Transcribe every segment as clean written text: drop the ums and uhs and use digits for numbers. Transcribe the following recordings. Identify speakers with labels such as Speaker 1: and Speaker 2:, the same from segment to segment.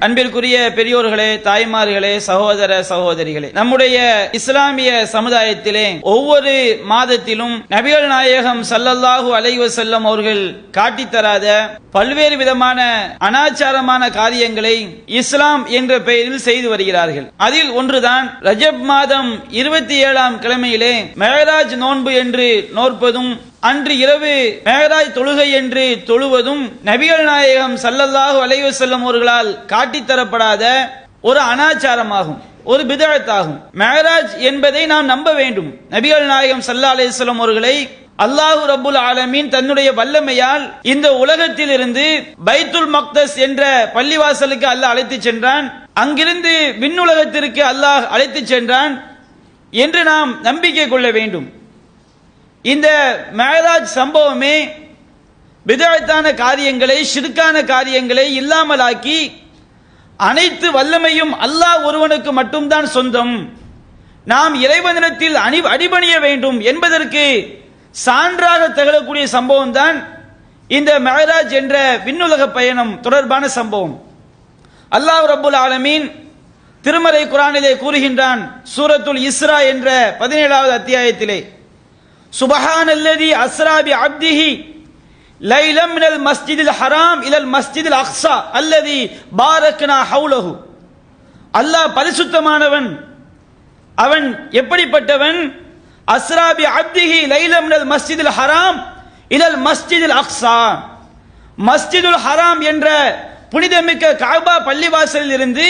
Speaker 1: அன்பிற்குரிய பெரியோர்களே, தாய்மார்களே, சகோதர சகோதரிகளே, நம்முடைய இஸ்லாமிய சமுதாயத்திலே ஒவ்வொரு மாதத்திலும் நபிகள் நாயகம் ஸல்லல்லாஹு அலைஹி வஸல்லம் அவர்கள் காட்டித்தராத பல்வேறு விதமான அனாச்சாரமான காரியங்களை இஸ்லாம் என்ற பெயரில் செய்து வருகிறார்கள். அதில் ஒன்றுதான் ரஜப் மாதம் 27ஆம் கிழமையிலே மெஹராஜ் நோன்பு என்று நோற்பதும், அன்று இரவு மெஹராஜ் தொழுகை என்று தொழுவதும் நபிகள் நாயகம் ஸல்லல்லாஹு அலைஹி வஸல்லம் அவர்களால் காட்டித்தரப்படாத ஒரு அனாச்சாரமாகும், ஒரு பிதஅத்தாகும். மெஹராஜ் என்பதை நாம் நம்ப வேண்டும். நபிகள் நாயகம் ஸல்லல்லாஹு அலைஹி வஸல்லம் அவர்களை அல்லாஹ் ரப்புல் ஆலமீன் தன்னுடைய வல்லமையால் இந்த உலகத்தில் இருந்து பைத்துல் மக்தஸ் என்ற பள்ளிவாசலுக்கு அல்லாஹ் அழைத்து சென்றான், அங்கிருந்து விண்ணுலகத்திற்கு அல்லாஹ் அழைத்து சென்றான் என்று நாம் நம்பிக்கை கொள்ள வேண்டும். இந்த மெஹராஜ் சம்பவமே பிதஅத்தான காரியங்களை, ஷிர்கான காரியங்களை இல்லாமலாக்கி அனைத்து வல்லமையும் அல்லாஹ் ஒருவனுக்கு மட்டும்தான் சொந்தம், நாம் இறைவனிடத்தில் அடிபணிய வேண்டும் என்பதற்கு சான்றாக திகழக்கூடிய சம்பவம் தான் இந்த மெஹராஜ் என்ற விண்ணுலக பயணம் தொடர்பான சம்பவம். அல்லாஹ் ரப்புல் ஆலமீன் திருமறை குர்ஆனிலே கூறுகின்றான், சூரத்துல் இஸ்ரா என்ற 17வது அத்தியாயத்திலே, சுப்ஹானல்லதி அஸ்ரா பி அப்திஹி லைலம் மினல் மஸ்ஜிதில் ஹராம் இலல் மஸ்ஜிதில் அக்ஸா அல்லதி பாரக்னா ஹவுலஹு. அல்லாஹ் பரிசுத்தமானவன், அவன் எப்படிப்பட்டவன்? அஸ்ரா பி அப்திஹி லைலம் மினல் மஸ்ஜிதில் ஹராம் இலல் மஸ்ஜிதில் அக்ஸா. மஸ்ஜிதுல் ஹராம் என்ற புனிதமிக்க கஅபா பள்ளிவாசலில் இருந்து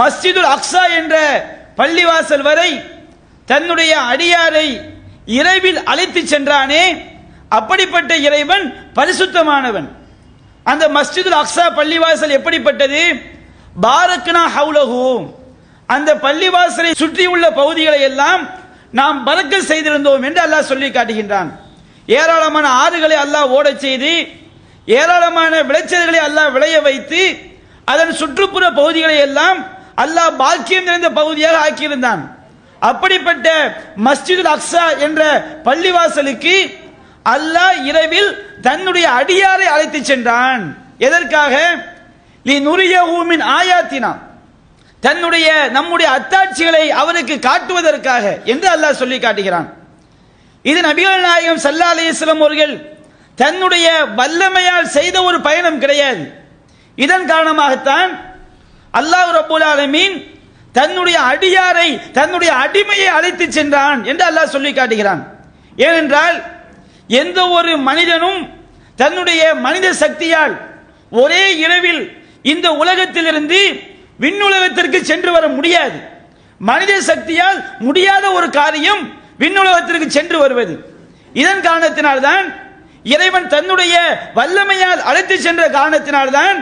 Speaker 1: மஸ்ஜிதுல் அக்ஸா என்ற பள்ளிவாசல் வரை தன்னுடைய அடியாரை இரவில் அழைத்து சென்றானே, அப்படிப்பட்ட இறைவன் பரிசுத்தமானவன். அந்த மஸ்ஜிதுல் அக்ஸா பள்ளிவாசல் எப்படிப்பட்டது? பாரக்னா ஹவுலஹு, அந்த பள்ளிவாசலை சுற்றியுள்ள பகுதிகளை எல்லாம் நாம் பரக்கத் செய்திருந்தோம் என்று அல்லாஹ் சொல்லி காட்டுகின்றான். ஏராளமான ஆறுகளை அல்லாஹ் ஓடச் செய்து, ஏராளமான விளைச்சல்களை அல்லாஹ் விளைய வைத்து, அதன் சுற்றுப்புற பகுதிகளை எல்லாம் அல்லாஹ் பாக்கியம் நிறைந்த பகுதியாக ஆக்கியிருந்தான். அப்படிப்பட்ட மஸ்ஜிதுல் அக்ஸா என்ற பள்ளிவாசலுக்கு அல்லாஹ் இரவில் தன்னுடைய அடியாரை அழைத்து சென்றான். எதற்காக? லினுரியஹு மின் ஆயாத்தினா, நம்முடைய அத்தாட்சிகளை அவருக்கு காட்டுவதற்காக என்று அல்லாஹ் சொல்லி காட்டுகிறான். இது நபிகள் நாயகம் ஸல்லல்லாஹு அலைஹி வஸல்லம் அவர்கள் தன்னுடைய வல்லமையால் செய்த ஒரு பயணம் கிடையாது. இதன் காரணமாகத்தான் அல்லாஹ் ரப்புல் ஆலமீன் தன்னுடைய அடியாரை, தன்னுடைய அடிமையை அழைத்து சென்றான் என்று அல்லாஹ் சொல்லி காட்டுகிறான். ஏனென்றால் எந்த ஒரு மனிதனும் தன்னுடைய மனித சக்தியால் ஒரே இரவில் இந்த உலகத்திலிருந்து விண்ணுலகத்திற்கு சென்று வர முடியாது. மனித சக்தியால் முடியாத ஒரு காரியம் விண்ணுலகத்திற்கு சென்று வருவது. இதன் காரணத்தினால்தான் இறைவன் தன்னுடைய வல்லமையால் அழைத்து சென்ற காரணத்தினால்தான்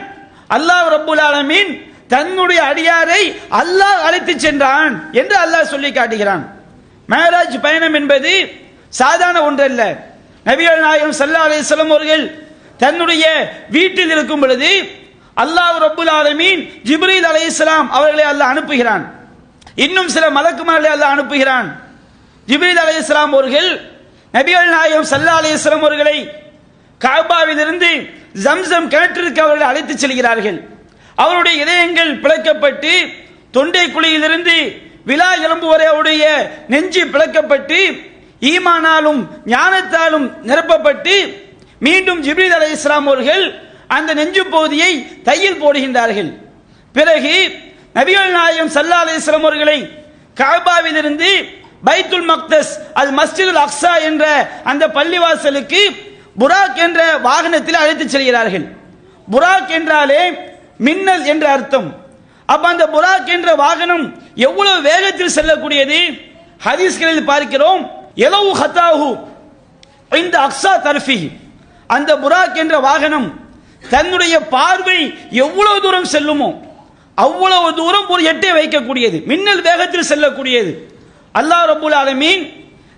Speaker 1: அல்லாஹ் ரப்புல் ஆலமீன் தன்னுடைய அடியாரை அல்லாஹ் அழைத்து சென்றான் என்று அல்லாஹ் சொல்லி காட்டுகிறான். மெஹராஜ் பயணம் என்பது சாதாரண ஒன்றல்ல. நபிகள் நாயகம் ஸல்லல்லாஹு அலைஹி வஸல்லம் அவர்கள் தன்னுடைய வீட்டில் இருக்கும் பொழுது அல்லாஹ் ரப்புல் ஆலமீன் ஜிப்ரீல் அலைஹிஸ்ஸலாம் அவர்களை அல்லாஹ் அனுப்புகிறான். இன்னும் சில மலக்குமார்களை அல்லாஹ் அனுப்புகிறான். ஜிப்ரீல் அலைஹிஸ்ஸலாம் அவர்கள் நபிகள் நாயகம் ஸல்லல்லாஹு அலைஹி வஸல்லம் அவர்களை கஅபாவிலிருந்து ஜம்சம் கிணற்றிற்கு அவர்களை அழைத்து செல்கிறார்கள். அவருடைய இதயங்கள் பிளக்கப்பட்டு, தொண்டை குழியிலிருந்து விலா எலும்பு வரை அவருடைய நெஞ்சு பிளக்கப்பட்டு, ஈமானாலும் ஞானத்தாலும் நிரப்பப்பட்டு மீண்டும் ஜிப்ரீல் அலைஹிஸ்ஸலாம் அவர்கள் அந்த நெஞ்சு பகுதியை தையில் போடுகின்றார்கள். பிறகு நபிகள் நாயகம் ஸல்லல்லாஹு அலைஹி வஸல்லம் அவர்களை கஅபாவிலிருந்து பைத்துல் மக்தஸ் அல் மஸ்ஜிதுல் அக்ஸா என்ற அந்த பள்ளிவாசலுக்கு புராக் என்ற வாகனத்தில் அழைத்து செல்கிறார்கள். புராக் என்றாலே மின்னல் என்ற அர்த்தம். அப்ப அந்த புராக் என்ற வாகனம் எவ்வளவு வேகத்தில் செல்லக்கூடியது? ஹதீஸ்களில் பார்க்கிறோம், எலவு ஹதாஹு இந்த அக்ஸா தர்ஃபி, அந்த புராக் என்ற வாகனம் தன்னுடைய பார்வை எவ்வளவு தூரம் செல்லுமோ அவ்வளவு தூரம் ஒரு எட்டை வைக்கக்கூடியது, மின்னல் வேகத்தில் செல்லக்கூடியது. அல்லாஹ் ரப்புல் ஆலமீன்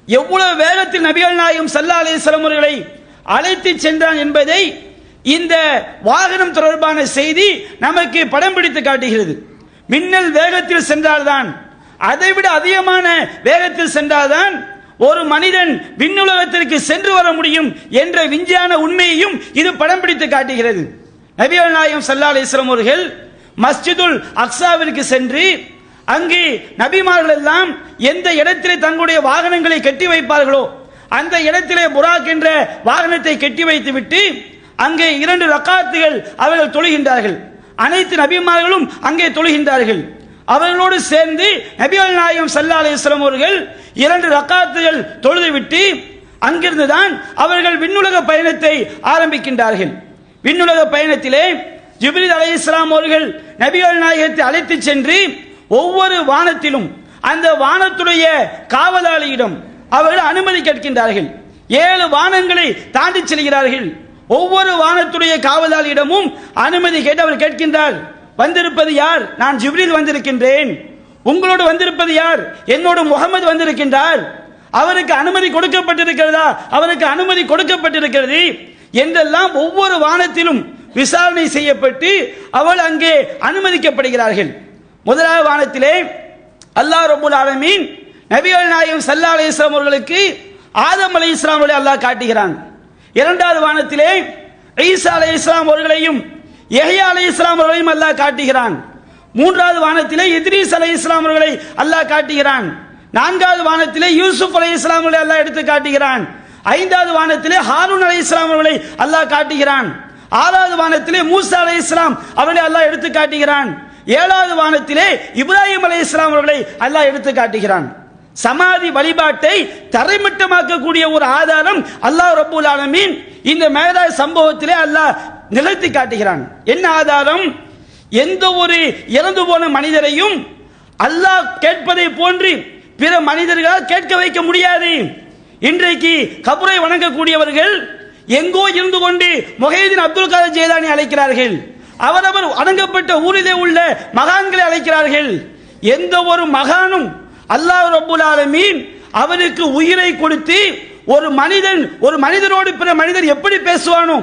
Speaker 1: எவ்வளவு வேகத்தில் நபிகள் நாயகம் ஸல்லல்லாஹு அலைஹி வஸல்லம் அவர்களை அழைத்து சென்றான் என்பதை இந்த வாகனம் தொடர்பான செய்தி நமக்கு படம் பிடித்து காட்டுகிறது. மின்னல் வேகத்தில் சென்றால்தான், அதைவிட அதிகமான வேகத்தில் சென்றால்தான் ஒரு மனிதன் விண்ணுலகத்திற்கு சென்று வர முடியும் என்ற விஞ்ஞான உண்மையையும் இது படம் பிடித்து காட்டுகிறது. நபிகள் நாயகம் ஸல்லல்லாஹு அலைஹி வஸல்லம் அவர்கள் மஸ்ஜிதுல் அக்ஸாவிற்கு சென்று அங்கே நபிமார்கள் எல்லாம் எந்த இடத்திலே தங்களுடைய வாகனங்களை கட்டி வைப்பார்களோ அந்த இடத்திலே புராக் என்ற வாகனத்தை கட்டி வைத்துவிட்டு அங்கே 2 ரக்காத்துகள் அவர்கள் தொழுகின்றார்கள். அனைத்து நபிமார்களும் அங்கே தொழுகின்றார்கள். அவர்களோடு சேர்ந்து நபிகள் நாயகம் ஸல்லல்லாஹு அலைஹி வஸல்லம் அவர்கள் 2 ரக்காத்துகள் தொழுதுவிட்டு அங்கிருந்துதான் அவர்கள் விண்ணுலக பயணத்தை ஆரம்பிக்கின்றார்கள். விண்ணுலக பயணத்திலே ஜிப்ரீல் அலைஹிஸ்ஸலாம் அவர்கள் நபிகள் நாயகத்தை அழைத்து சென்று ஒவ்வொரு வானத்திலும் அந்த வானத்துடைய காவலாளியிடம் அவர்கள் அனுமதி கேட்கின்றார்கள். 7 வானங்களை தாண்டி செல்கிறார்கள். ஒவ்வொரு வானத்துடைய காவலாளியிடமும் அனுமதி கேட்டு அவர் கேட்கின்றார், வந்திருப்பது யார்? நான் ஜிப்ரீல் வந்திருக்கின்றேன். உங்களோடு வந்திருப்பது யார்? என்னோடு முகமது வந்திருக்கின்றார். அவருக்கு அனுமதி கொடுக்கப்பட்டிருக்கிறதா? அவருக்கு அனுமதி கொடுக்கப்பட்டிருக்கிறது என்றெல்லாம் ஒவ்வொரு வானத்திலும் விசாரணை செய்யப்பட்டு அவள் அங்கே அனுமதிக்கப்படுகிறார்கள். முதலாவது வானத்திலே அல்லாஹ் ரப்பல் ஆலமீன் நபிகள் நாயகம் ஸல்லல்லாஹு அலைஹி வஸல்லம் அவர்களுக்கு ஆதம் அலைஹிஸ்ஸலாம் அவர்களை அல்லாஹ் காட்டுகிறான். இரண்டாவது வானத்திலே ஈசா அலைஹிஸ்ஸலாம் அவர்களையும் யஹ்யா அலைஹிஸ்ஸலாம் அவர்களையும் அல்லாஹ் காட்டுகிறான். மூன்றாவது வானத்திலே இத்ரீஸ் அலைஹிஸ்ஸலாம் அவர்களை அல்லாஹ் காட்டுகிறான். நான்காவது வானத்திலே யூசுப் அலைஹிஸ்ஸலாம் அவர்களை அல்லாஹ் எடுத்து காட்டுகிறான். ஐந்தாவது வானத்திலே ஹாரூன் அலைஹிஸ்ஸலாம் அவர்களை அல்லாஹ் காட்டுகிறான். ஆறாவது வானத்திலே மூசா அலைஹிஸ்ஸலாம் அவர்களை அல்லாஹ் எடுத்து காட்டுகிறான். ஏழாவது வானத்திலே இப்ராஹிம் அலைஹிஸ்ஸலாம் அவர்களை அல்லாஹ் எடுத்து காட்டுகிறான். சமாதி வழிபாட்டை தரைமட்டமாக்கக்கூடிய ஒரு ஆதாரம் அல்லாஹ் ரப்பல் ஆலமீன் இந்த மேராஜ் சம்பவத்திலே அல்லாஹ் நிலைத்து காட்டுகிறான். என்ன ஆதாரம்? எந்த ஒரு இறந்து போன மனிதரையும் அல்லாஹ் கேட்பதை போன்று பிற மனிதர்களால் கேட்க வைக்க முடியாது. இன்றைக்கு கபரை வணங்கக்கூடியவர்கள் எங்கோ இருந்து கொண்டு முஹைதீன் அப்துல் காதர் ஜெயிலானி அழைக்கிறார்கள். அவரவர் வணங்கப்பட்ட ஊரிலே உள்ள மகான்களை அழைக்கிறார்கள். எந்த ஒரு மகானும் அல்லாஹ் ரப்பல் ஆலமீன் அவருக்கு உயிரை கொடுத்து ஒரு மனிதனோடு பிற மனிதர் எப்படி பேசுவானோ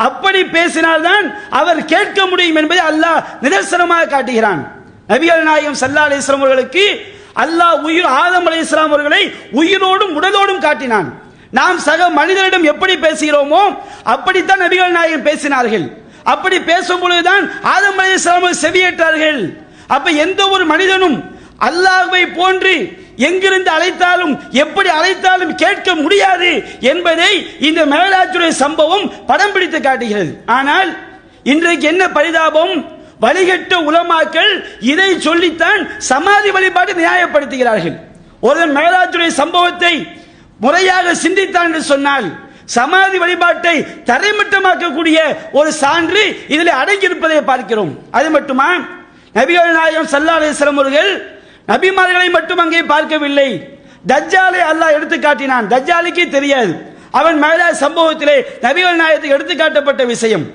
Speaker 1: அப்படி பேசினால்தான் அவர் கேட்க முடியும் என்பதை அல்லாஹ் நிதர்சனமாக காட்டுகிறான். நபிகள் நாயகம் ஸல்லல்லாஹு அலைஹி வஸல்லம் அவர்களுக்கு அல்லாஹ் ஆதம் அலைஹிஸ்ஸலாம் அவர்களை உயிரோடும் உடலோடும் காட்டினான். நாம் சக மனிதரிடம் எப்படி பேசுகிறோமோ அப்படித்தான் நபிகள் நாயகம் பேசினார்கள். அப்படி பேசும் பொழுதுதான் ஆதம் அலைஹிஸ்ஸலாம் செவியேற்றார்கள். அப்ப எந்த ஒரு மனிதனும் அல்லாஹ்வை போன்று எங்கிருந்து அழைத்தாலும் எப்படி அழைத்தாலும் கேட்க முடியாது என்பதை இந்த மேராஜுடைய சம்பவம் படம் பிடித்து காட்டுகிறது. ஆனால் இன்றைக்கு என்ன பரிதாபம், வழிகட்ட உலமாக்கள் இதை சொல்லித்தான் சமாதி வழிபாட்டை நியாயப்படுத்துகிறார்கள். ஒரு மேராஜுடைய சம்பவத்தை முறையாக சிந்தித்தான் என்று சொன்னால் சமாதி வழிபாட்டை தரைமட்டமாக்கக்கூடிய ஒரு சான்று இதில் அடங்கியிருப்பதை பார்க்கிறோம். அது மட்டுமா, நபிகள் நாயகம் ஸல்லல்லாஹு அலைஹி வஸல்லம் அவர்கள் நபிமார்களை மட்டும் அங்கே பார்க்கவில்லை, தஜ்ஜாலை அல்லாஹ் எடுத்து காட்டினான். தஜ்ஜாலுக்கே தெரியாது. அவன் மேராஜ் சம்பவத்திலே நபிகள் நாயகத்துக்கு எடுத்து காட்டப்பட்ட விஷயம்.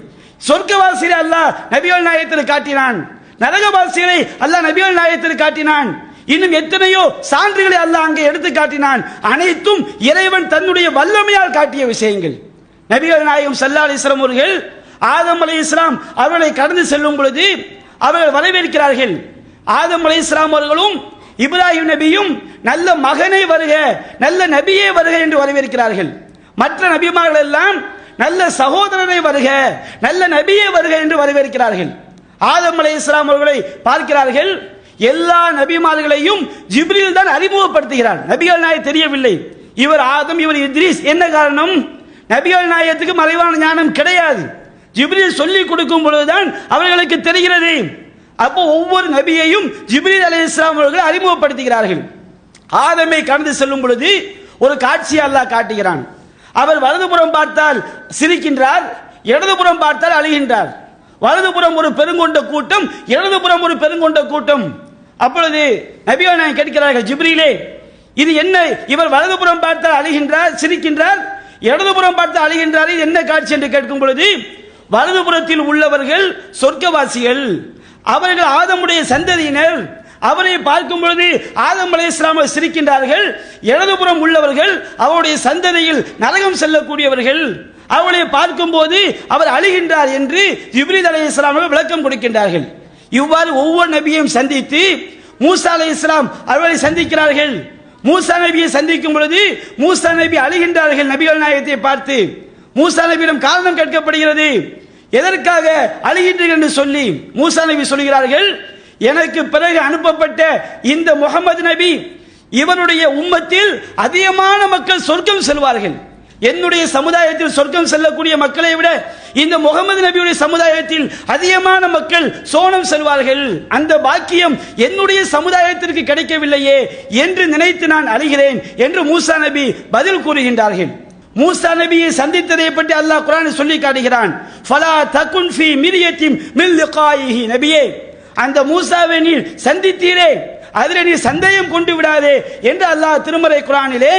Speaker 1: சொர்க்கவாசிகளை அல்லாஹ் நபிகள் நாயகத்தில் காட்டினான், நரகவாசிகளை அல்லாஹ் நபிகள் நாயகத்தில் காட்டினான். இன்னும் எத்தனையோ சான்றுகளை அல்லாஹ் அங்கே எடுத்து காட்டினான். அனைத்தும் இறைவன் தன்னுடைய வல்லமையால் காட்டிய விஷயங்கள். நபிகள் நாயகம் ஸல்லல்லாஹு அலைஹி வஸல்லம் அவர்கள் ஆதம் அலைஹிஸ்ஸலாம் அவர்களை கடந்து செல்லும் பொழுது அவர்கள் வரவேற்கிறார்கள். ஆதம் அலைஹிஸ்ஸலாம் அவர்களும் இப்ராஹிம் நபியும் நல்ல மகனை வருக, நல்ல நபியே வருக என்று வரவேற்கிறார்கள். மற்ற நபிமார்கள் எல்லாம் நல்ல சகோதரனை வருக, நல்ல நபியே வருக என்று வரவேற்கிறார்கள். ஆதம் அலைஹிஸ்ஸலாம் அவர்களை பார்க்கிறார்கள். எல்லா நபிமார்களையும் ஜிப்ரீல் தான் அறிமுகப்படுத்துகிறார். நபிகள் நாயகம் தெரியவில்லை. இவர் ஆதம், இவர் இத்ரீஸ். என்ன காரணம்? நபிகள் நாயகத்துக்கு மறைவான ஞானம் கிடையாது. ஜிப்ரீல் சொல்லிக் கொடுக்கும் பொழுதுதான் அவர்களுக்கு தெரிகிறது. அப்போ ஒவ்வொரு நபியையும் ஜிப்ரீல் அலைஹிஸ்ஸலாம் அவர்கள் அறிமுகப்படுத்துகிறார்கள். ஆதமை கடந்து செல்லும் பொழுது ஒரு காட்சி அல்லாஹ் காட்டுகிறான். அவர் வலதுபுறம் பார்த்தால் சிரிக்கின்றார், இடதுபுறம் பார்த்தால் அழுகின்றார். வலதுபுறம் ஒரு பெருங்கொண்ட கூட்டம், இடதுபுறம் ஒரு பெருங்கொண்ட கூட்டம். அப்பொழுது நபிகள் நாயகம் கேட்கிறார்கள், ஜிப்ரீலே இது என்ன? இவர் வலதுபுறம் பார்த்தால் அழுகின்றார், சிரிக்கின்றார், இடதுபுறம் பார்த்தால் அழுகின்றார், இது என்ன காட்சி என்று கேட்கும் பொழுது வலதுபுறத்தில் உள்ளவர்கள் சொர்க்கவாசிகள், அவர்கள் ஆதமுடைய சந்ததியினர். அவரை பார்க்கும் பொழுது ஆதம் அலைஹிஸ்ஸலாம் சிரிக்கின்றார்கள். இடதுபுறம் உள்ளவர்கள் அவருடைய சந்ததியில் நரகம் செல்லக்கூடியவர்கள். அவளை பார்க்கும் போது அவர் அழுகின்றார் என்று ஜிப்ரீல் அலைஹிஸ்ஸலாம் விளக்கம் கொடுக்கின்றார்கள். இவ்வாறு ஒவ்வொரு நபியையும் சந்தித்து மூசா அலைஹிஸ்ஸலாம் அவர்களை சந்திக்கிறார்கள். மூசா நபியை சந்திக்கும் பொழுது மூசா நபி அழுகின்றார்கள். நபிகள் நாயகத்தை பார்த்து மூசா நபியிடம் காரணம் கேட்கப்படுகிறது. எதற்காக அழுகின்றீர்கள் என்று சொல்லி மூசா நபி சொல்கிறார்கள், எனக்கு பிறகு அனுப்பப்பட்ட இந்த முகமது நபி இவருடைய உம்மத்தில் அதிகமான மக்கள் சொர்க்கம் செல்வார்கள். என்னுடைய சமுதாயத்தில் சொர்க்கம் செல்லக்கூடிய மக்களை விட இந்த முகமது நபியுடைய சமுதாயத்தில் அதிகமான மக்கள் சோனம் செல்வார்கள். அந்த பாக்கியம் என்னுடைய சமுதாயத்திற்கு கிடைக்கவில்லையே என்று நினைத்து நான் அழுகிறேன் என்று மூசா நபி பதில் கூறுகின்றார்கள். மூசா நபியை சந்தித்ததை பற்றி அல்லாஹ் குர்ஆனில் சொல்லி காட்டுகிறான். ஃபலா தகுன் ஃபீ மிர்யத்தின் மின் லிகாயிஹி, நபியே அந்த மூசாவை நீ சந்தித்தீரே அதில் நீ சந்தேகம் கொண்டு விடாதே என்று அல்லாஹ் திருமறை குர்ஆனிலே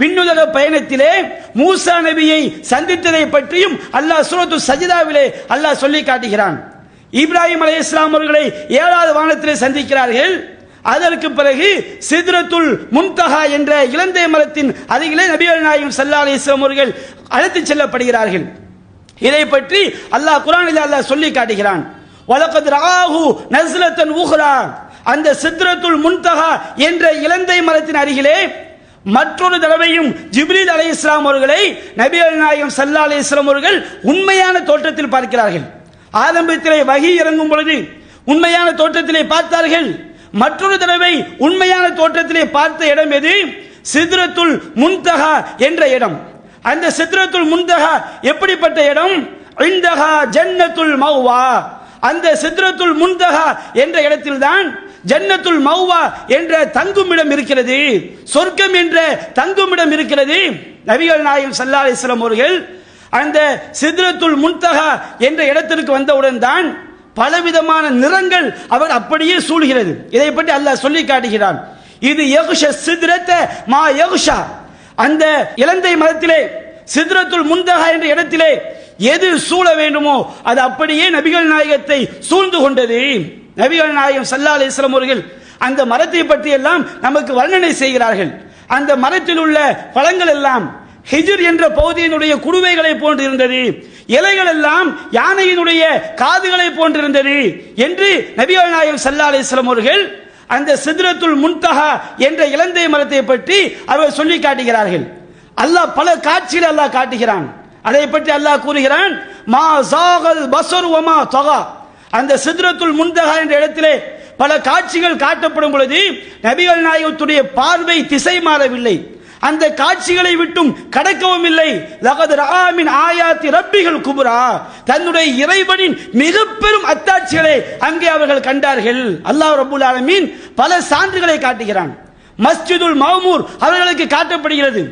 Speaker 1: விண்ணுலக பயணத்திலே மூசா நபியை சந்தித்ததை பற்றியும் அல்லாஹ் சூரத்து சஜிதாவிலே அல்லாஹ் சொல்லி காட்டுகிறான். இப்ராஹிம் அலைஹிஸ்ஸலாம் அவர்களை 7வது வானத்திலே சந்திக்கிறார்கள். அதற்கு பிறகு சித்ரத்துல் முன்தஹா என்ற இலந்தை மரத்தின் அருகிலே நபிகள் நாயகம் ஸல்லல்லாஹு அலைஹி வஸல்லம் அவர்கள் அழைத்துச் செல்லப்படுகிறார்கள். இதை பற்றி அல்லாஹ் குர்ஆனில் அல்லாஹ் சொல்லி காட்டுகிறான். வலகத் ரஆஹு நஸ்லத்தன் உஹ்ரா, அந்த சித்ரத்துல் முன்தஹா என்ற இலந்தை மரத்தின் அருகிலே மற்றொரு தடவையும் ஜிப்ரீல் அலைஹிஸ்ஸலாம் அவர்களை நபிகள் நாயகம் ஸல்லல்லாஹு அலைஹி வஸல்லம் அவர்கள் உண்மையான தோற்றத்தில் பார்க்கிறார்கள். ஆரம்பத்திலே வஹி இறங்கும் பொழுது உண்மையான தோற்றத்திலே பார்த்தார்கள். மற்றொரு தடவை உண்மையான தோற்றத்திலே பார்த்த இடம் எது? சித்ரத்துல் முன்தஹா என்ற இடம். அந்த சித்ரத்துல் முன்தஹா எப்படிப்பட்ட இடம்? இந்தஹா ஜன்னத்துல் மௌவா, அந்த சித்ரத்துல் முன்தஹா என்ற இடத்தில்தான் ஜன்னத்துல் மௌவா என்ற தங்குமிடம் இருக்கிறது, சொர்க்கம் என்ற தங்குமிடம் இருக்கிறது. நபிகள் நாயகம் ஸல்லல்லாஹு அலைஹி வஸல்லம் அவர்கள் அந்த சித்ரத்துல் முன்தஹா என்ற இடத்திற்கு வந்தவுடன் தான் பலவிதமான நிறங்கள் அவர் அப்படியே சூழ்கிறது. இதை பற்றி அல்லாஹ் சொல்லி காட்டுகிறான். இது யக்ஷ சித்ரத மா யக்ஷா, அந்த இலந்தை மரத்திலே சித்ரத்துல் முன்தஹா என்ற இடத்திலே எது சூழ வேண்டுமோ அது அப்படியே நபிகள் நாயகத்தை சூழ்ந்து கொண்டது. நபிகள் நாயகம் ஸல்லல்லாஹு அலைஹி வஸல்லம் அவர்கள் அந்த மரத்தை பற்றி எல்லாம் நமக்கு வர்ணனை செய்கிறார்கள். அந்த மரத்தில் உள்ள பழங்கள் எல்லாம் ஹிஜ்ர் என்ற பகுதியினுடைய குடுவைகளை போன்று இருந்தது, இலைகள் எல்லாம் யானையினுடைய காதுகளை போன்றிருந்தது என்று நபிகள் நாயகம் ஸல்லல்லாஹு அலைஹி வஸல்லம் அவர்கள் அந்த சித்ரத்துல் முன்தஹா என்ற இலந்தை மரத்தை பற்றி அவர் சொல்லி காட்டுகிறார்கள். அல்லாஹ் பல காட்சிகளை அல்லாஹ் காட்டுகிறான். அதை பற்றி அல்லாஹ் கூறுகிறான், மா ஸாகல் பஸர் வ மா தகா, அந்த சித்ரத்துல் முன்தஹா என்ற இடத்திலே பல காட்சிகள் காட்டப்படும் பொழுது நபிகள் நாயகத்துடைய பார்வை திசை மாறவில்லை, அந்த காட்சிகளை விட்டும் கடக்கவும் இல்லை. லகத் ரஆ மின் ஆயாத்தி ரப்பிகள் குப்ரா, தன்னுடைய இறைவனின் மிக பெரும் அத்தாட்சிகளை அங்கே அவர்கள் கண்டார்கள். அல்லாஹ் ரப்பல் ஆலமீன் பல சான்றுகளை காட்டுகிறான். மஸ்ஜிதுல் மஅமூர் அவர்களுக்கு காட்டப்படுகிறது.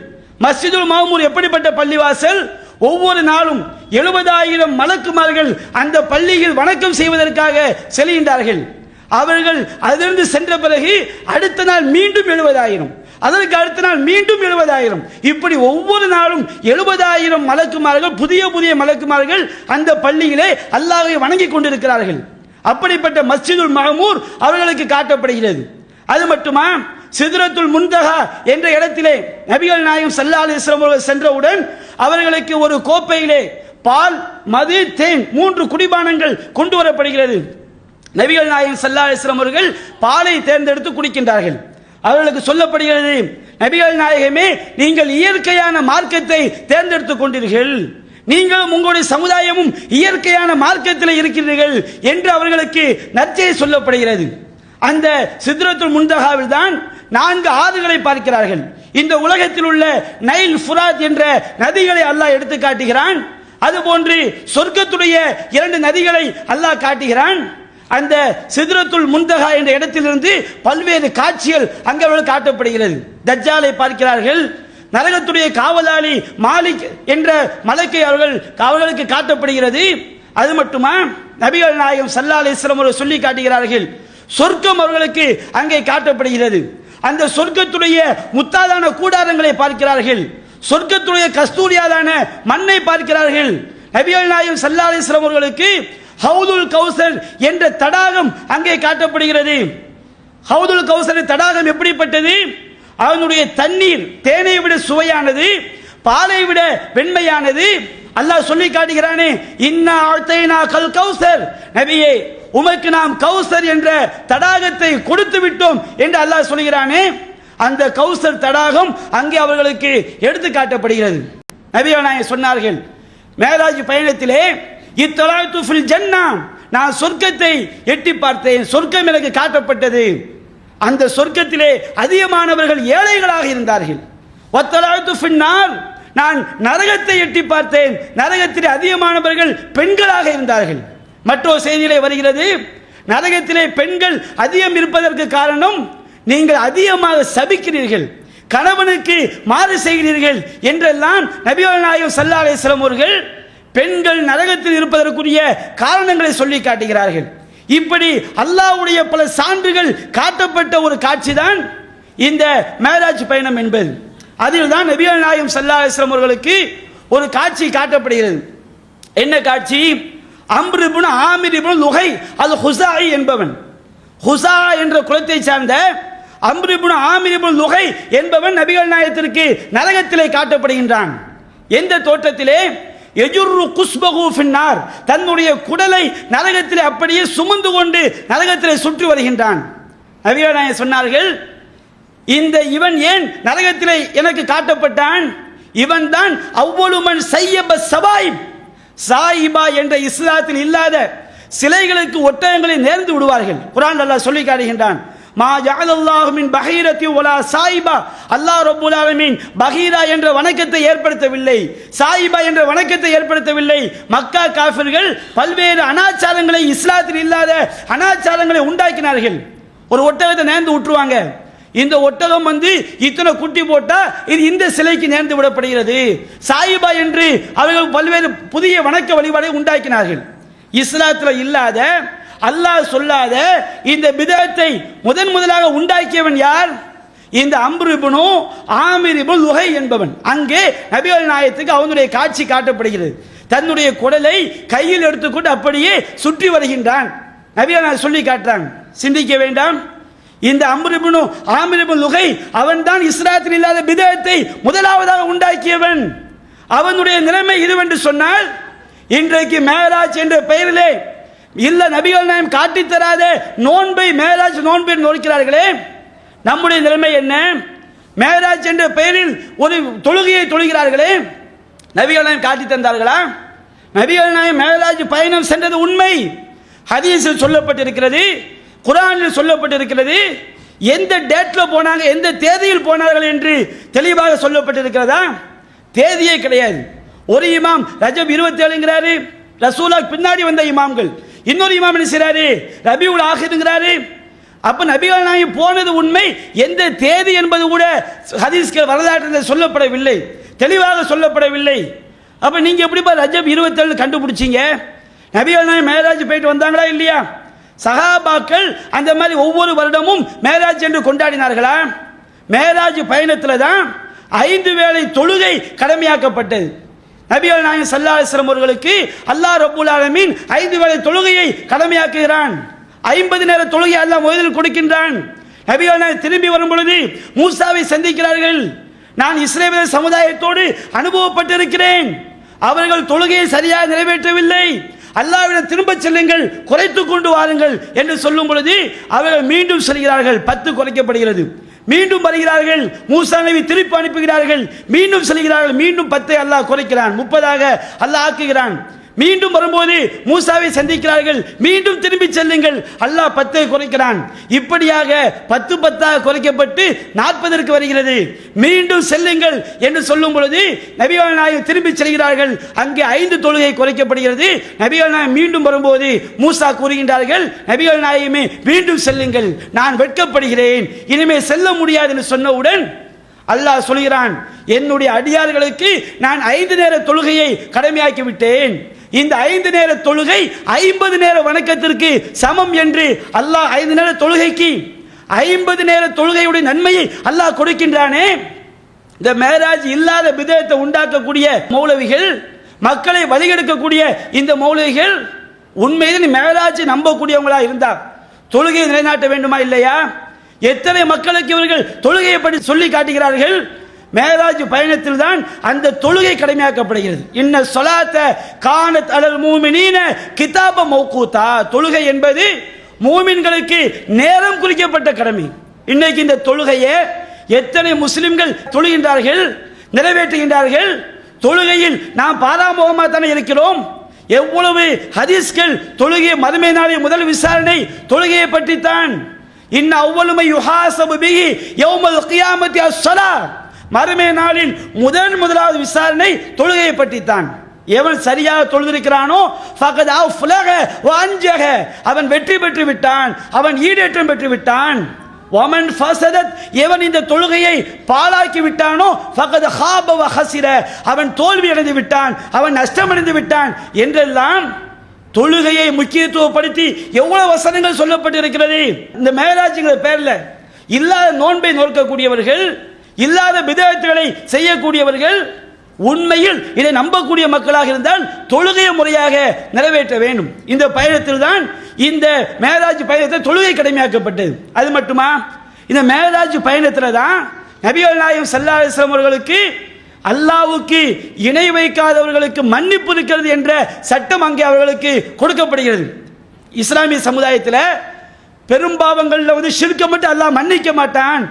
Speaker 1: மஸ்ஜிதுல் மஅமூர் எப்படிப்பட்ட பள்ளிவாசல்? ஒவ்வொரு நாளும் 70,000 மலக்குமார்கள் அந்த பள்ளியில் வணக்கம் செய்வதற்காக செல்கின்றார்கள். அவர்கள் அதிலிருந்து சென்ற பிறகு அடுத்த நாள் மீண்டும் 70,000, அதற்கு அடுத்த நாள் மீண்டும் 70,000, இப்படி ஒவ்வொரு நாளும் 70,000 மலக்குமார்கள், புதிய புதிய மலக்குமார்கள் அந்த பள்ளியிலே அல்லாஹ்வை வணங்கி கொண்டிருக்கிறார்கள். அப்படிப்பட்ட மஸ்ஜிதுல் மஅமூர் அவர்களுக்கு காட்டப்படுகிறது. அது மட்டுமா, சித்ரத்துல் முன்தஹா என்ற இடத்திலே நபிகள் நாயகம் ஸல்லல்லாஹு அலைஹி வஸல்லம் அவர்கள் சென்றவுடன் அவர்களுக்கு ஒரு கோப்பையிலே பால், மது, தேன் 3 குடிபானங்கள் கொண்டு வரப்படுகிறது. நபிகள் நாயகம் ஸல்லல்லாஹு அலைஹி வஸல்லம் அவர்கள் பாலை தேர்ந்தெடுத்து குடிக்கின்றார்கள். அவர்களுக்கு சொல்லப்படுகிறது, நபிகள் நாயகமே நீங்கள் இயற்கையான மார்க்கத்தை தேர்ந்தெடுத்துக் கொண்டீர்கள், நீங்களும் உங்களுடைய சமுதாயமும் இயற்கையான மார்க்கத்தில் இருக்கிறீர்கள் என்று அவர்களுக்கு நற்செய்தி சொல்லப்படுகிறது. அந்த சித்ரத்துல் முன்தஹாவில் தான் 4 ஆறுகளை பார்க்கிறார்கள். இந்த உலகத்தில் உள்ள நைல், ஃபுராத் என்ற நதிகளை அல்லாஹ் எடுத்து காட்டுகிறான். அதுபோன்று சொர்க்கத்துடைய 2 நதிகளை அல்லாஹ் காட்டுகிறான். அந்த சித்ரத்துல் முன்தஹா என்ற இடத்திலிருந்து பல்வேறு காட்சிகள் அங்கே அவர்கள் காட்டப்படுகிறது. தஜ்ஜாலை பார்க்கிறார்கள், நரகத்துடைய காவலாளி மாலிக் என்ற மலக்கை அவர்களுக்கு காட்டப்படுகிறது. அது மட்டுமா, நபிகள் நாயகம் ஸல்லல்லாஹு அலைஹி வஸல்லம் அவர்கள் சொல்லி காட்டுகிறார்கள், சொர்க்கம் அவர்களுக்கு அங்கே காட்டப்படுகிறது. அந்த சொர்க்கத்துடைய முத்தாதான கூடாரங்களை பார்க்கிறார்கள், சொர்க்கத்துடைய கஸ்தூரியாதான மண்ணை பார்க்கிறார்கள். நபிகள் நாயகம் ஸல்லல்லாஹு அலைஹி வஸல்லம் அவர்களுக்கு ஹவுதுல் கௌசர் என்ற தடாகம் அங்கே காட்டப்படுகிறது. ஹவுதுல் கௌசர் தடாகம் எப்படிப்பட்டது? அதனுடைய தண்ணீர் தேனை விட சுவையானது, பாலை விட வெண்மையானது. அல்லாஹ் சொல்லி காட்டுகிறானே, இன்னா அஅதைனா கல் கௌசர், நபியே உமக்கு நாம் கௌசர் என்ற தடாகத்தை கொடுத்து விட்டோம் என்று அல்லாஹ் சொல்கிறானே, அந்த கௌசர் தடாகம் அங்கே அவர்களுக்கு எடுத்து காட்டப்படுகிறது. நபிகள் நாயகம் சொன்னார்கள், மேராஜ் பயணத்திலே
Speaker 2: இத்தலாய்து ஃபில் ஜன்னா, நான் சொர்க்கத்தை எட்டி பார்த்தேன், சொர்க்கம் எனக்கு காட்டப்பட்டது. அந்த சொர்க்கத்திலே அதிகமானவர்கள் ஏழைகளாக இருந்தார்கள். வத்தலாய்து ஃபின் நார், நான் நரகத்தை எட்டி பார்த்தேன், நரகத்திலே அதிகமானவர்கள் பெண்களாக இருந்தார்கள். மற்றொரு செய்தியிலே வருகிறது, நரகத்திலே பெண்கள் அதிகம் இருப்பதற்கு காரணம் நீங்கள் அதிகமாக சபிக்கிறீர்கள், கணவனுக்கு மாறு செய்கிறீர்கள் என்றெல்லாம் நபிகள் நாயகம் ஸல்லல்லாஹு அலைஹி வஸல்லம் அவர்கள் பெண்கள் நரகத்தில் இருப்பதற்குரிய காரணங்களை சொல்லி காட்டுகிறார்கள். இப்படி அல்லாஹ்வுடைய பல சான்றுகள் காட்டப்பட்ட ஒரு காட்சி தான் இந்த மேராஜ் பயணம் என்பது. அதில் தான் நபிகள் நாயகம் ஸல்லல்லாஹு அலைஹி வஸல்லம் அவர்களுக்கு ஒரு காட்சி காட்டப்படுகிறது. என்ன காட்சி? அம்ர் இப்னு ஆமிர் இப்னு லுஹை அல் ஹுஸாஇ என்பவன், ஹுஸா என்ற குலத்தை சார்ந்த அம்ர் இப்னு ஆமிர் இப்னு லுஹை என்பவன் நபிகள் நாயகத்திற்கு நரகத்திலே காட்டப்படுகின்றான். எந்த தோற்றத்திலே? யஜுர்ரு குஸ்பஹு ஃபின்னார், தன்னுடைய குடலை நரகத்திலே அப்படியே சுமந்து கொண்டு நரகத்திலே சுற்றி வருகின்றான். நபிகள் நாயகம் சொன்னார்கள், இவன் ஏன் நரகத்திலே எனக்கு காட்டப்பட்டான்? இவன் தான் அவ்வளுமன் சையப சபாயிப், சாயிபா என்ற இஸ்லாத்தில் இல்லாத சிலைகளுக்கு ஒட்டகங்களை நேர்ந்து விடுவார்கள். குர்ஆன் அல்லாஹ் சொல்லி காட்டுகின்றான், மா ஜஅலல்லாஹு மின் பஹீரத்தி வலா சாயிபா, அல்லாஹ் ரப்பல் ஆலமீன் பஹீரா என்ற வணக்கத்தை ஏற்படுத்தவில்லை, சாயிபா என்ற வணக்கத்தை ஏற்படுத்தவில்லை. மக்கா காஃபிர்கள் பல்வேறு அனாச்சாரங்களை, இஸ்லாத்தில் இல்லாத அனாச்சாரங்களை உண்டாக்கினார்கள். ஒரு ஒட்டகத்தை நேர்ந்து விட்டுருவாங்க, இந்த ஒட்டகம் இத்தனை குட்டி போட்டா இது இந்த சிலைக்கு நேர்ந்து விடப்படுகிறது, சாயிபா என்று அவர்கள் பல்வேறு புதிய வணக்க வழிபாடை உண்டாக்கினார்கள். இஸ்லாத்தில் இல்லாத, அல்லாஹ் சொல்லாத இந்த பிதஅத்தை முதலாக உண்டாக்கியவன் யார்? இந்த அம்ர் இப்னு ஆமிர் இப்னு லுஹை என்பவன். அங்கே நபிகள் நாயகத்துக்கு அவனுடைய காட்சி காட்டப்படுகிறது. தன்னுடைய குடலை கையில் எடுத்துக்கொண்டு அப்படியே சுற்றி வருகின்றான். நபிகள் நாயகம் சொல்லி காட்டுறாங்க, சிந்திக்க வேண்டாம், இந்த அம்ர் இப்னு ஆமிர் இப்னு லுஹை அவன்தான் இஸ்லாத்தில் இல்லாத பிதஅத்தை முதலாவதாக உண்டாக்கியவன். அவனுடைய நிலைமை இதுவென்று சொன்னால், இன்றைக்கு மேராஜ் என்ற பெயரிலே இல்ல நபிகள் நாயகம் காட்டித் தராத நோன்பை மேராஜ் நோன்பை நோக்கிறார்களே, நம்முடைய நிலைமை என்ன? மேராஜ் என்ற பெயரில் ஒரு தொழுகையை தொழுகிறார்களே, நபிகள் நாயகம் காட்டி தந்தார்களா? நபிகள் நாயகம் மேராஜ் பயணம் சென்றது உண்மை, ஹதீஸில் சொல்லப்பட்டிருக்கிறது, குர்ஆனில் சொல்லப்பட்டிருக்கிறது. எந்த டேட்ல போனாங்க, எந்த தேதியில் போனார்கள் என்று தெளிவாக சொல்லப்பட்டிருக்கிறதா? தேதியே கிடையாது. ஒரு இமாம் ரஜப் 27ங்கிறாரு, ரசூலா பின்னாடி வந்த இமாம்கள். இன்னொரு இமாம் என்ன செய்றாரு? ரபியுல் ஆகிர்ங்கிறாரு. அப்ப நபிகள் நாயகம் போனது உண்மை, எந்த தேதி என்பது கூட ஹதீஸ்கள் வரலாற்றில் சொல்லப்படவில்லை, தெளிவாக சொல்லப்படவில்லை. அப்ப நீங்க எப்படிப்பா ரஜப் 27 கண்டுபிடிச்சீங்க? நபிகள் நாயகம் மேராஜ் போயிட்டு வந்தாங்களா இல்லையா? சஹாபாக்கள் அந்த மாதிரி ஒவ்வொரு வருடமும் மேராஜ் என்று கொண்டாடினார்களா? மேராஜ் பயணத்தில் தான் 5 வேளை தொழுகை கடமையாக்கப்பட்டது. நபிகள் நாயகம் ஸல்லல்லாஹு அலைஹி வஸல்லம் அவர்களுக்கு அல்லாஹ் ரப்பல் ஆலமீன் 5 வேளை தொழுகையை கடமையாக்குகிறான். 50 நேர தொழுகை அல்லாஹ் முதலில் கொடுக்கின்றான். நபிகள் நாயகம் திரும்பி வரும் பொழுது மூசாவை சந்திக்கிறார்கள். நான் இஸ்ரவேல் சமுதாயத்தோடு அனுபவப்பட்டிருக்கிறேன், அவர்கள் தொழுகையை சரியாக நிறைவேற்றவில்லை, அல்லாஹ்விடம் திரும்ப செல்லுங்கள், குறைத்துக் கொண்டு வாருங்கள் என்று சொல்லும் பொழுது அவர்கள் மீண்டும் செல்கிறார்கள். 10 குறைக்கப்படுகிறது. மீண்டும் வருகிறார்கள், மூசா நபி திருப்பி அனுப்புகிறார்கள், மீண்டும் செல்கிறார்கள், மீண்டும் 10 அல்லாஹ் குறைக்கிறான், 30ஆக அல்லாஹ் ஆக்குகிறான். மீண்டும் வரும்போது மூசாவை சந்திக்கிறார்கள், மீண்டும் திரும்பி செல்லுங்கள், அல்லாஹ் 10 குறைக்கிறான். இப்படியாக 10 குறைக்கப்பட்டு 40ற்கு வருகிறது. மீண்டும் செல்லுங்கள் என்று சொல்லும் பொழுது நபிகள் நாயகம் திரும்பி செல்கிறார்கள். அங்கே 5 தொழுகை குறைக்கப்படுகிறது. நபிகள் நாயகம் மீண்டும் வரும்போது மூசா கூறுகின்றார்கள், நபிகள் நாயகமே மீண்டும் செல்லுங்கள், நான் வெட்கப்படுகிறேன், இனிமே செல்ல முடியாது என்று சொன்னவுடன் அல்லாஹ் சொல்கிறான், என்னுடைய அடியார்களுக்கு நான் 5 நேர தொழுகையை கடமையாக்கி விட்டேன். இந்த 5 நேர தொழுகை 50 நேர வணக்கத்திற்கு சமம் என்று அல்லாஹ் 5 நேர தொழுகைக்கு 50 நேர தொழுகையுடைய நன்மையை அல்லாஹ் கொடுக்கின்றானே. இந்த மேராஜ் இல்லாத பிதஅத்தை உண்டாக்கக்கூடிய மௌலவிகள், மக்களை வழிகெடுக்கக்கூடிய இந்த மௌலவிகள் உண்மையில் மேராஜ் நம்பக்கூடியவங்களா இருந்தா தொழுகையை நிலைநாட்ட வேண்டுமா இல்லையா? எத்தனை மக்களுக்கு இவர்கள் தொழுகையை பற்றி சொல்லி காட்டுகிறார்கள். மேராஜ் பயணத்தில் தான் அந்த தொழுகை கடமையாக்கப்படுகிறது. இன்ன ஸலாத்த கானத் அலல் மூமினீன கிதாப மௌகூதா, தொழுகை என்பது மூமின்களுக்கு நேரம் குறிக்கப்பட்ட கடமை. இன்னைக்கு இந்த தொழுகையை எத்தனை முஸ்லிம்கள் தொழுகின்றார்கள், நிறைவேற்றுகின்றார்கள்? தொழுகையில் நாம் பாராமுகமாக தானே இருக்கிறோம். எவ்வளவு ஹதீஸ்கள் தொழுகை மறுமை நாளை முதல் விசாரணை தொழுகையை பற்றித்தான். இன்ன அவ்வளவு யுஹாசபு பிஹி யௌமல் கியாமத்தி அஸ்ஸலா, மறுமை நாளில் முதலாவது விசாரணை தொழுகையை பற்றித்தான். எவன் சரியாக தொழுதிருக்கிறானோ ஃபகத் அஃப்லஹ வ அன்ஜஹ, அவன் வெற்றி பெற்று விட்டான், அவன் ஈடேற்றம் பெற்று விட்டான். வமன் ஃபஸதத், எவன் இந்த தொழுகையை பாழாக்கி விட்டானோ ஃபகத் ஹாப வ ஹஸிர, அவன் தோல்வி அடைந்து விட்டான், அவன் நஷ்டமடைந்து விட்டான் என்றெல்லாம் தொழுகையை முக்கியத்துவப்படுத்தி எவ்வளவு வசனங்கள் சொல்லப்பட்டிருக்கிறது. இந்த மேராஜ்ங்கிற பேர்ல இல்லாத நோன்பை நோக்கக்கூடியவர்கள், இல்லாத பிதஅத்துகளை செய்யக்கூடியவர்கள் உண்மையில் இதை நம்பக்கூடிய மக்களாக இருந்தால் தொழுகையை முறையாக நிறைவேற்ற வேண்டும். இந்த பயணத்தில் தான் இந்த மேராஜ் பயணத்தில் தொழுகை கடமையாக்கப்பட்டது. அது மட்டுமா, இந்த மேராஜ் பயணத்தில் தான் நபிகள் நாயகம் ஸல்லல்லாஹு அலைஹி வஸல்லம் அவர்களுக்கு அல்லாஹ்வுக்கு இணை வைக்காதவர்களுக்கு மன்னிப்பு இருக்கிறது என்ற சட்டம் அங்கே அவர்களுக்கு கொடுக்கப்படுகிறது. இஸ்லாமிய சமுதாயத்தில் பெரும்பாவங்களில் ஷிர்க்க மட்டும் அல்லாஹ் மன்னிக்க மாட்டான்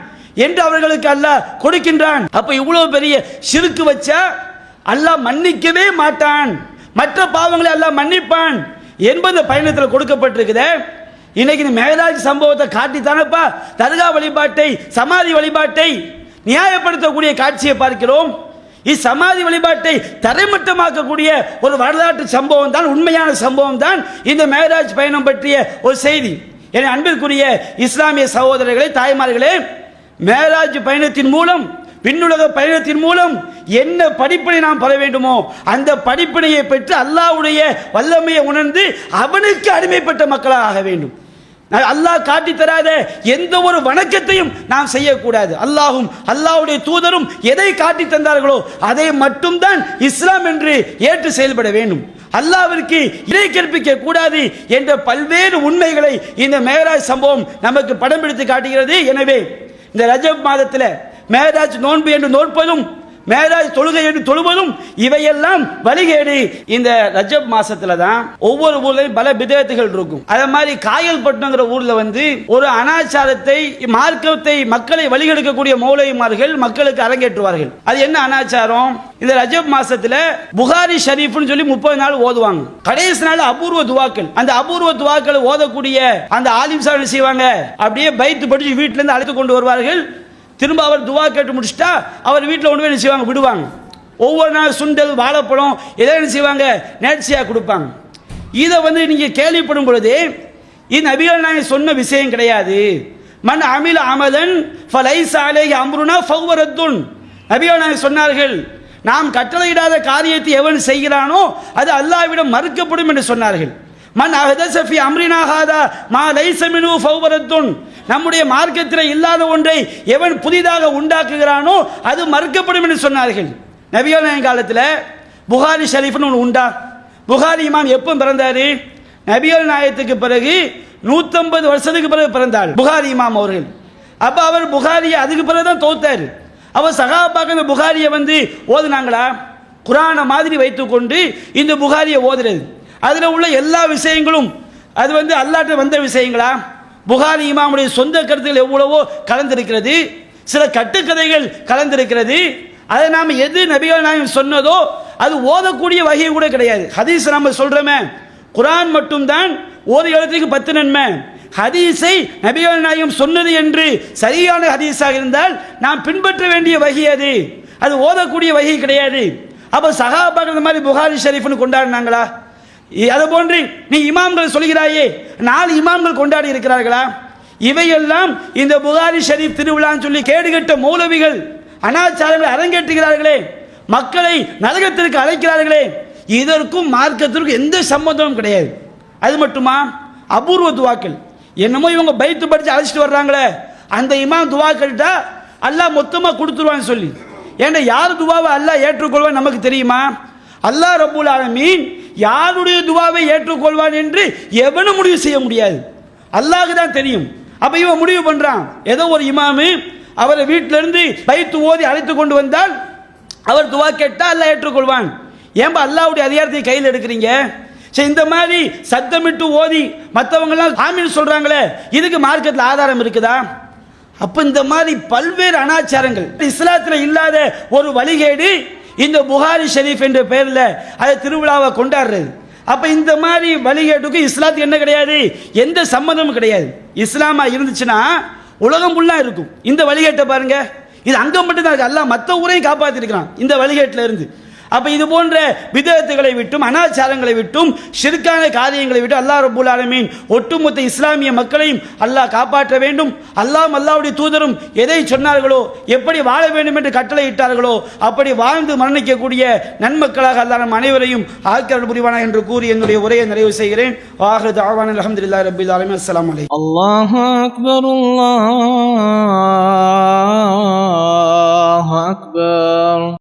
Speaker 2: என்று அவர்களுக்கு அல்லாஹ் கொடுக்கின்றான். அப்ப இவ்வளவு பெரிய ஷிர்க் வச்சா அல்லாஹ் மன்னிக்கவே மாட்டான், மற்ற பாவங்களை அல்லாஹ் மன்னிப்பான் என்பது பயணத்தில் கொடுக்கப்பட்டிருக்குது. இன்னைக்கு மேராஜ் சம்பவத்தை காட்டித்தானப்பா தர்கா வழிபாட்டை, சமாதி வழிபாட்டை நியாயப்படுத்தக்கூடிய காட்சியை பார்க்கிறோம். இச்சமாதி வழிபாட்டை தரைமட்டமாக்கக்கூடிய ஒரு வரலாற்று சம்பவம் தான், உண்மையான சம்பவம் தான் இந்த மேராஜ் பயணம் பற்றிய ஒரு செய்தி. என அன்பிற்குரிய இஸ்லாமிய சகோதரர்களே, தாய்மார்களே, மேராஜ் பயணத்தின் மூலம், விண்ணுலக பயணத்தின் மூலம் என்ன படிப்பினை நாம் பெற வேண்டுமோ அந்த படிப்பினையை பெற்று அல்லாஹ்வுடைய வல்லமையை உணர்ந்து அவனுக்கு அடிமைப்பட்ட மக்களாக ஆக வேண்டும். அல்லாஹ் காட்டி தராத எந்த ஒரு வணக்கத்தையும் நாம் செய்யக்கூடாது. அல்லாஹும் அல்லாஹ்வுடைய தூதரும் எதை காட்டி தந்தார்களோ அதை மட்டும்தான் இஸ்லாம் என்று ஏற்று செயல்பட வேண்டும். அல்லாஹ்விற்கு இணை கற்பிக்க கூடாது என்ற பல்வேறு உண்மைகளை இந்த மேராஜ் சம்பவம் நமக்கு படம் பிடித்து காட்டுகிறது. எனவே இந்த ரஜப் மாதத்தில் மேராஜ் நோன்பு என்று நோற்பதும், மேராஜ் தொழுகை என்று தொழுவதும் இவையெல்லாம் வழிகேடு. இந்த ரஜப் மாசத்துல தான் ஒவ்வொரு ஊர்லயும் பல பிதஅத்துகள் இருக்கும். அதே மாதிரி காயல்பட்டினங்கிற ஊர்ல ஒரு அனாச்சாரத்தை, மார்க்கத்தை மக்களை வழிகெடுக்கக்கூடிய மௌலவிமார்கள் மக்களுக்கு அரங்கேற்றுவார்கள். அது என்ன அனாச்சாரம்? இந்த ரஜப் மாசத்துல புகாரி ஷரீஃப்னு சொல்லி 30 நாள் ஓதுவாங்க. கடைசி நாள் அபூர்வ துவாக்கள். அந்த அபூர்வ துவாக்களை ஓதக்கூடிய அந்த ஆலிம் சாஹிப் செய்வாங்க, அப்படியே பைத்து படிச்சு வீட்டுல இருந்து அழைத்து கொண்டு வருவார்கள். திரும்ப அவர் துவா கேட்டு முடிச்சுட்டா அவர் வீட்டில் கொண்டு போய் என்ன செய்வாங்க, விடுவாங்க. ஒவ்வொரு நாள் சுண்டல், வாழைப்பழம் எதை என்ன செய்வாங்க, நேர்ச்சியாக கொடுப்பாங்க. இதை நீங்க கேள்விப்படும் பொழுது இது நபிகள் நாயகம் சொன்ன விஷயம் கிடையாது. மன் அமில அமலன் ஃபலைஸ அலைஹி அம்ருனா ஃபஹுவ ரத்துன். நபிகள் நாயகம் சொன்னார்கள், நாம் கட்டளையிடாத காரியத்தை எவன் செய்கிறானோ அது அல்லாஹ்விடம் மறுக்கப்படும் என்று சொன்னார்கள். மன் அஹதஸ ஃபீ அம்ரினா ஹாதா மா லைஸ மின்ஹு ஃபஹுவ ரத்துன். நம்முடைய மார்க்கத்தில் இல்லாத ஒன்றை எவன் புதிதாக உண்டாக்குகிறானோ அது மறுக்கப்படும் என்று சொன்னார்கள். நபிகள் நாயகம் காலத்தில் புகாரி ஷரீஃப்னு ஒன்று உண்டா? புகாரி இமாம் எப்போ பிறந்தாரு? நபிகள் நாயகத்துக்கு பிறகு 150 வருஷத்துக்கு பிறகு பிறந்தார் புகாரி இமாம் அவர்கள். அப்ப அவர் புகாரியை அதுக்கு பிறகுதான் தோத்தாரு. அவர் சகாபாக்கள் இந்த புகாரியை ஓதுனாங்களா? குரானை மாதிரி வைத்துக்கொண்டு இந்த புகாரியை ஓதுறது, அதுல உள்ள எல்லா விஷயங்களும் அது அல்லாஹ்ட்ட வந்த விஷயங்களா? புகாரி இமாமுடைய சொந்த கருத்துக்கள் எவ்வளவோ கலந்திருக்கிறது, சில கட்டுக்கதைகள் கலந்திருக்கிறது. அதை நாம் எது நபிகள் நாயகம் சொன்னதோ அது ஓதக்கூடிய வகை கூட கிடையாது. ஹதீஸ் நம்ம சொல்றோமே, குரான் மட்டும்தான் ஒரு எழுத்துக்கு 10 நன்மை. ஹதீஸை நபிகள் நாயகம் சொன்னது என்று சரியான ஹதீஸாக இருந்தால் நாம் பின்பற்ற வேண்டிய வகை அது, அது ஓதக்கூடிய வகை கிடையாது. அப்ப சஹாபாக்கள் இந்த மாதிரி புகாரி ஷரீஃப்னு கொண்டாடினாங்களா? அது போன்று நீ இமாம்கள் சொல்கிறாயே, 4 இமாம்கள் கொண்டாடி இருக்கிறார்களா? இவையெல்லாம் இந்த புகாரி ஷரீஃப் திருவிழான்னு சொல்லி கேடுகட்ட மௌலவிகள் அனாச்சாரங்களை அரங்கேற்றுகிறார்களே, மக்களை நரகத்திற்கு அழைக்கிறார்களே, இதற்கும் மார்க்கத்திற்கும் எந்த சம்பந்தமும் கிடையாது. அது மட்டுமா, அபூர்வ துவாக்கள் என்னமோ இவங்க பைத்து படிச்சு அழைச்சிட்டு வர்றாங்களே, அந்த இமாம் துவா கேட்டா அல்லாஹ் மொத்தமா கொடுத்துருவான்னு சொல்லி, ஏன்னா யார் துவாவை அல்லாஹ் ஏற்றுக்கொள்வான் நமக்கு தெரியுமா? அல்லாஹ் ரப்பூல் ஆலமீன் யாருடைய துவாவை ஏற்றுக்கொள்வான் என்று எவனும் முடிவு செய்ய முடியாது, அல்லாஹ்க்கு தான் தெரியும். அப்ப இவன் முடிவு பண்றான், ஏதோ ஒரு இமாமு அவரை வீட்டில இருந்து பைத்து ஓதி அழைத்து கொண்டு வந்தால் அவர் துவா கேட்டா அல்லாஹ் ஏற்றுக்கொள்வான். ஏன்பா அல்லாஹ்வுடைய அதிகாரத்தை கையில் எடுக்கிறீங்க? சரி, இந்த மாதிரி சத்தமிட்டு ஓதி மற்றவங்க எல்லாம் ஆமீன் சொல்றாங்களே, இதுக்கு மார்க்கத்தில் ஆதாரம் இருக்குதா? அப்ப இந்த மாதிரி பல்வேறு அனாச்சாரங்கள் இஸ்லாத்தில் இல்லாத ஒரு வழிகேடு இந்த புகாரி ஷரீஃப் என்ற பெயரில் அதை திருவிழாவை கொண்டாடுறது. அப்ப இந்த மாதிரி வழிகேட்டுக்கு இஸ்லாத்துக்கு என்ன கிடையாது, எந்த சம்மதமும் கிடையாது. இஸ்லாமா இருந்துச்சுன்னா உலகம் ஃபுல்லா இருக்கும். இந்த வழிகேட்டை பாருங்க, இது அங்க மட்டும் தான் இருக்கு. அல்லாஹ் மற்ற ஊரையும் காப்பாத்திருக்கிறான் இந்த வழிகேட்டில இருந்து. அப்ப இது போன்ற விதத்துகளை விட்டும் அனாச்சாரங்களை விட்டும் ஷிர்கான காரியங்களை விட்டு அல்லாஹ் ரப்பல் ஆலமீன் ஒட்டுமொத்த இஸ்லாமிய மக்களையும் அல்லாஹ் காப்பாற்ற வேண்டும். அல்லாஹ்வுடைய தூதரும் எதை சொன்னார்களோ, எப்படி வாழ வேண்டும் என்று கட்டளை இட்டார்களோ அப்படி வாழ்ந்து மரணிக்கக்கூடிய நன்மக்களாக அல்லாஹ் நம் அனைவரையும் ஆக்கல் புரிவானா என்று கூறி என்னுடைய உரையை நிறைவு செய்கிறேன். ஆகிரு தஅவானா அல்ஹம்துலில்லாஹி ரப்பில் ஆலமீன். அஸ்ஸலாமு அலைக்கும்.
Speaker 3: அல்லாஹு அக்பர், அல்லாஹு அக்பர்.